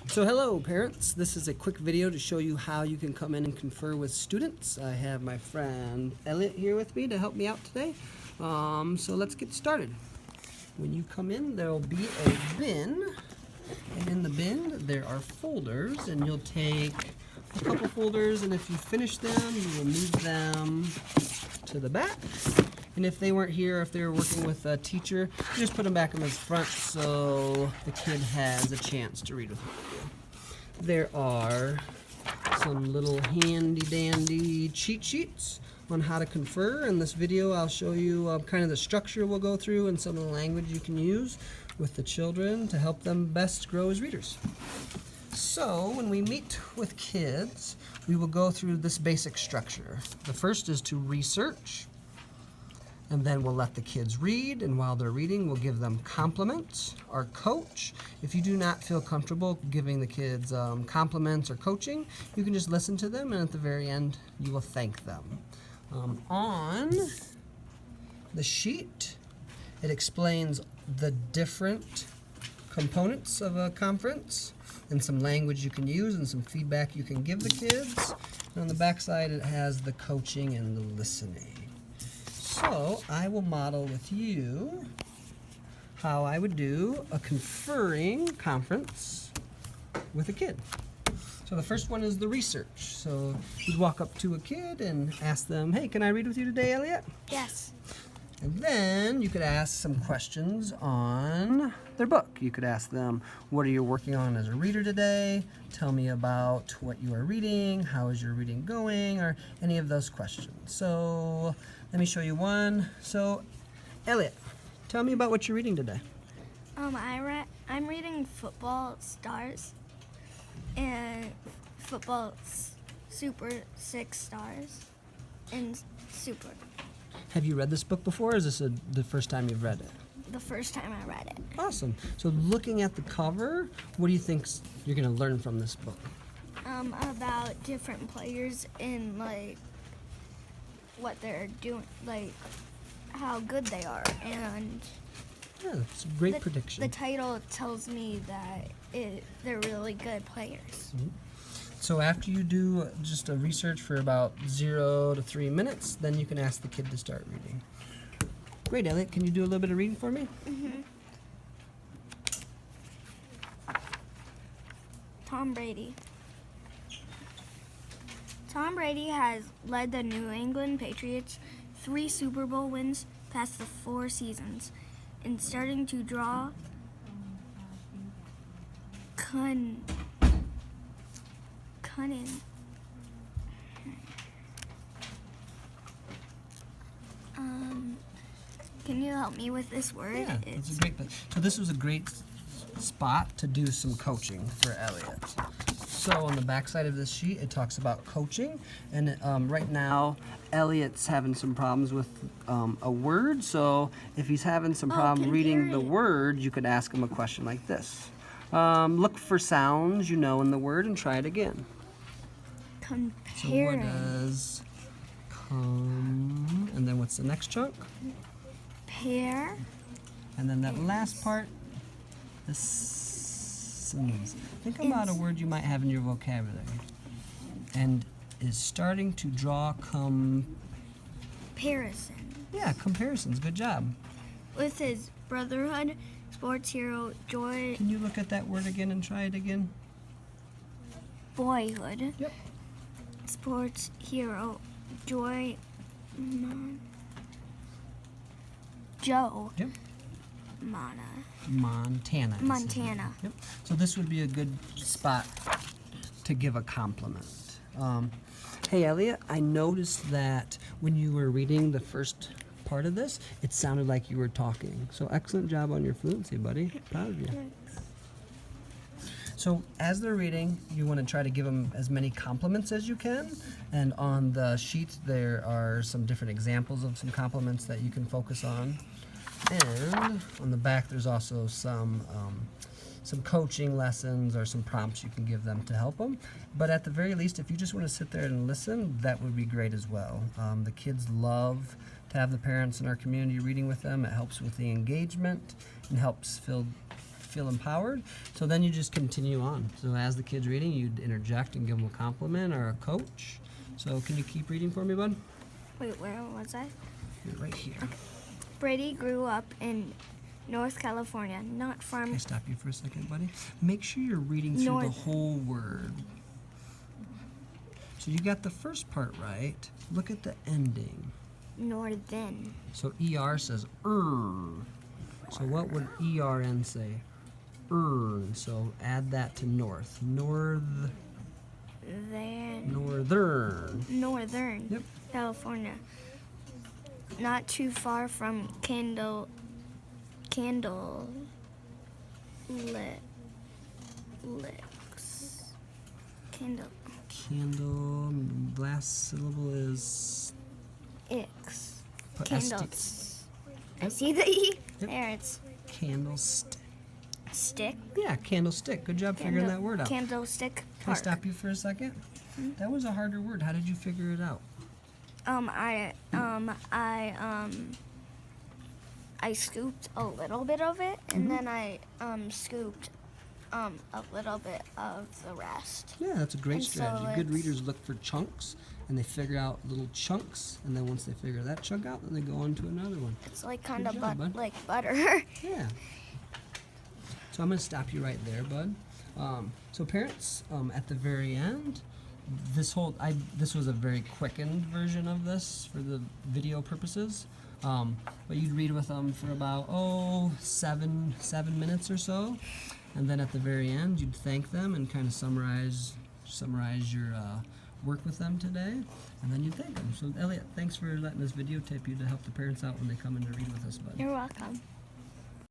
So hello parents, this is a quick video to show you how you can come in and confer with students. I have my friend Elliot here with me to help me out today. So let's get started. When you come in, there will be a bin, and in the bin there are folders, and you'll take a couple folders, and if you finish them, you will move them to the back. And if they weren't here, if they were working with a teacher, you just put them back in the front so the kid has a chance to read with you. There are some little handy dandy cheat sheets on how to confer. In this video, I'll show you kind of the structure we'll go through and some of the language you can use with the children to help them best grow as readers. So when we meet with kids, we will go through this basic structure. The first is to research. And then we'll let the kids read, and while they're reading, we'll give them compliments or coach. If you do not feel comfortable giving the kids compliments or coaching, you can just listen to them, and at the very end, you will thank them. On the sheet, it explains the different components of a conference and some language you can use and some feedback you can give the kids. And on the back side, it has the coaching and the listening. So I will model with you how I would do a conferring conference with a kid. So the first one is the research. So you'd walk up to a kid and ask them, hey, can I read with you today, Elliot? Yes. And then you could ask some questions on their book. You could ask them, what are you working on as a reader today? Tell me about what you are reading. How is your reading going? Or any of those questions. So let me show you one. So, Elliot, tell me about what you're reading today. I'm reading Football Stars and Football Super 6 Stars and Super. Have you read this book before, or is this the first time you've read it? The first time I read it. Awesome. So looking at the cover, what do you think you're going to learn from this book? About different players and what they're doing, how good they are, and Yeah, it's a great prediction. The title tells me that they're really good players. Mm-hmm. So after you do just a research for about 0 to 3 minutes, then you can ask the kid to start reading. Great, Elliot. Can you do a little bit of reading for me? Mm-hmm. Tom Brady. Tom Brady has led the New England Patriots 3 Super Bowl wins past the 4 seasons and starting to draw cunning. Can you help me with this word? Yeah, it's a great bit. So this was a great spot to do some coaching for Elliot. So on the back side of this sheet, it talks about coaching, and right now Elliot's having some problems with a word. So if he's having some problem reading the word, you could ask him a question like this. Look for sounds you know in the word and try it again. Comparing. So what does come, and then what's the next chunk? Pair. And then that last part, the sins. Think about a word you might have in your vocabulary. And is starting to draw Comparison. Yeah, comparisons. Good job. With his brotherhood, sports hero, joy. Can you look at that word again and try it again? Boyhood. Yep. Sports hero, joy. Joe. Yep. Montana. Yep. So this would be a good spot to give a compliment. Hey Elliot, I noticed that when you were reading the first part of this, it sounded like you were talking. So excellent job on your fluency, buddy. Proud of you. Thanks. So as they're reading, you want to try to give them as many compliments as you can. And on the sheet, there are some different examples of some compliments that you can focus on. And on the back, there's also some coaching lessons or some prompts you can give them to help them. But at the very least, if you just want to sit there and listen, that would be great as well. The kids love to have the parents in our community reading with them. It helps with the engagement and helps feel empowered. So then you just continue on. So as the kid's reading, you'd interject and give them a compliment or a coach. So can you keep reading for me, bud? Wait, where was I? You're right here. Brady grew up in North California, not Can I from stop you for a second, buddy? Make sure you're reading through the Northern. whole word. So you got the first part right. Look at the ending. Northern. So ER says So what would ERN say? So add that to north. Northern. Northern Yep. California. Not too far from Candle Licks. Candle. Last syllable is Icks. put Candles. I see the E. Yep. There, it's Candlestick. stick. Yeah, candlestick. Good job figuring that word out. Candlestick Can I Park. stop you for a second? That was a harder word. How did you figure it out? I scooped a little bit of it, and then I scooped a little bit of the rest. Yeah, that's a great And so strategy. Good it's- readers look for chunks, and they figure out little chunks, and then once they figure that chunk out, then they go on to another one. It's like kind Good of job, bud. like butter. Yeah. So I'm going to stop you right there, bud. So parents, at the very end, this was a very quickened version of this for the video purposes. But you'd read with them for about 7 minutes or so, and then at the very end, you'd thank them and kind of summarize your work with them today, and then you'd thank them. So Elliot, thanks for letting us videotape you to help the parents out when they come in to read with us, bud. You're welcome.